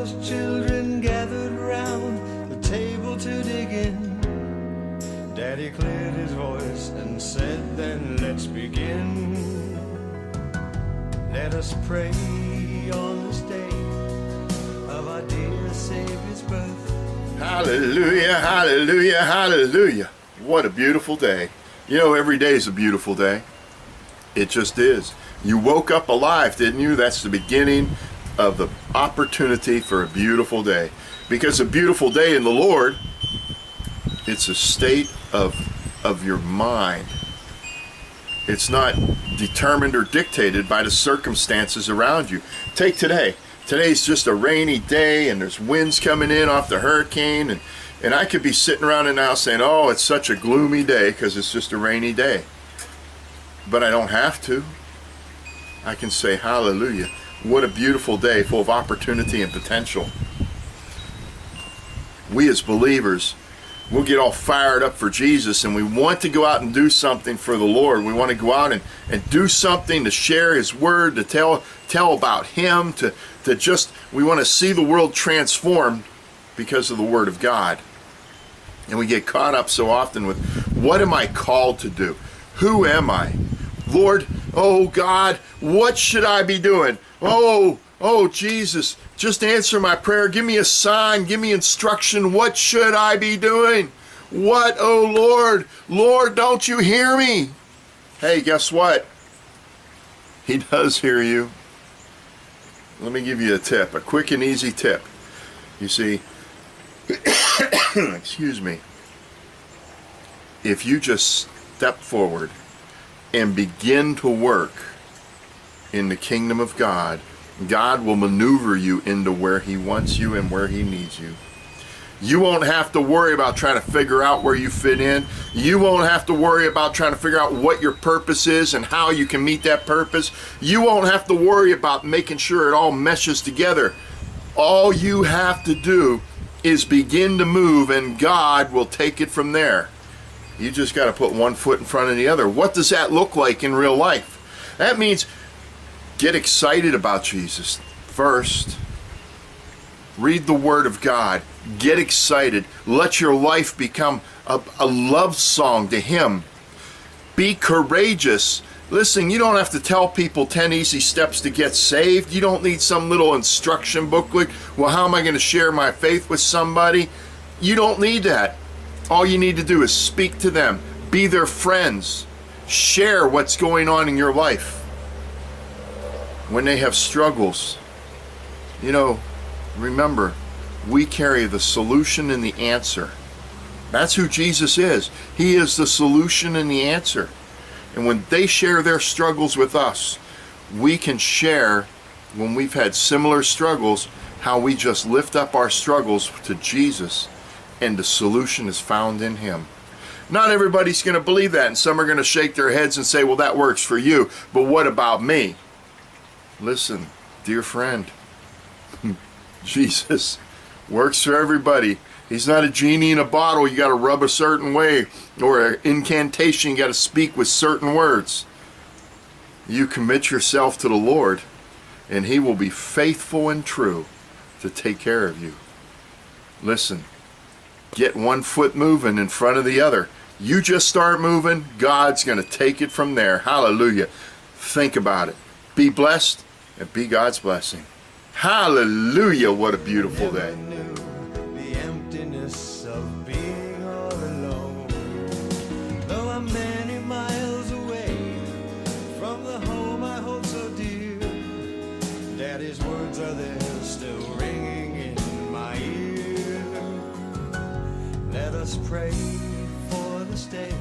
those children gathered round the table to dig in, Daddy cleared his voice and said, then let's begin. Let us pray on this day of our dear Savior's birth. Hallelujah, hallelujah, hallelujah. What a beautiful day. You know, every day is a beautiful day. It just is. You woke up alive, didn't you? That's the beginning of the opportunity for a beautiful day. Because a beautiful day in the Lord, it's a state of your mind. It's not determined or dictated by the circumstances around you. Take today. Today's just a rainy day and there's winds coming in off the hurricane, and I could be sitting around in the house saying, oh, it's such a gloomy day because it's just a rainy day. But I don't have to. I can say, hallelujah. What a beautiful day full of opportunity and potential. We as believers, we'll get all fired up for Jesus, and we want to go out and do something for the Lord. We want to go out and do something to share His Word, to tell about Him, to just, we want to see the world transformed because of the Word of God. And we get caught up so often with, what am I called to do? Who am I? Lord, oh God, what should I be doing? Oh Jesus, just answer my prayer. Give me a sign, give me instruction. What should I be doing? What, oh Lord, Lord, don't you hear me? Hey, guess what? He does hear you. Let me give you a tip, a quick and easy tip. You see, excuse me, if you just step forward and begin to work in the kingdom of God, God will maneuver you into where He wants you and where He needs you. You won't have to worry about trying to figure out where you fit in. You won't have to worry about trying to figure out what your purpose is and how you can meet that purpose. You won't have to worry about making sure it all meshes together. All you have to do is begin to move, and God will take it from there. You just got to put one foot in front of the other. What does that look like in real life? That means get excited about Jesus first. Read the Word of God. Get excited. Let your life become a love song to Him. Be courageous. Listen, you don't have to tell people 10 easy steps to get saved. You don't need some little instruction booklet. Well, how am I going to share my faith with somebody? You don't need that. All you need to do is speak to them. Be their friends. Share what's going on in your life. When they have struggles, you know, remember, we carry the solution and the answer. That's who Jesus is. He is the solution and the answer. And when they share their struggles with us, we can share, when we've had similar struggles, how we just lift up our struggles to Jesus, and the solution is found in Him. Not everybody's going to believe that, and some are going to shake their heads and say, well, that works for you, but what about me? Listen, dear friend, Jesus works for everybody. He's not a genie in a bottle you got to rub a certain way, or an incantation you got to speak with certain words. You commit yourself to the Lord, and He will be faithful and true to take care of you. Listen, get one foot moving in front of the other. You just start moving, God's going to take it from there. Hallelujah. Think about it. Be blessed and be God's blessing. Hallelujah. What a beautiful day. Never knew the emptiness of being all alone. Though I'm many miles away from the home I hold so dear, Daddy's words are there still ringing in my ear. Let us pray for this day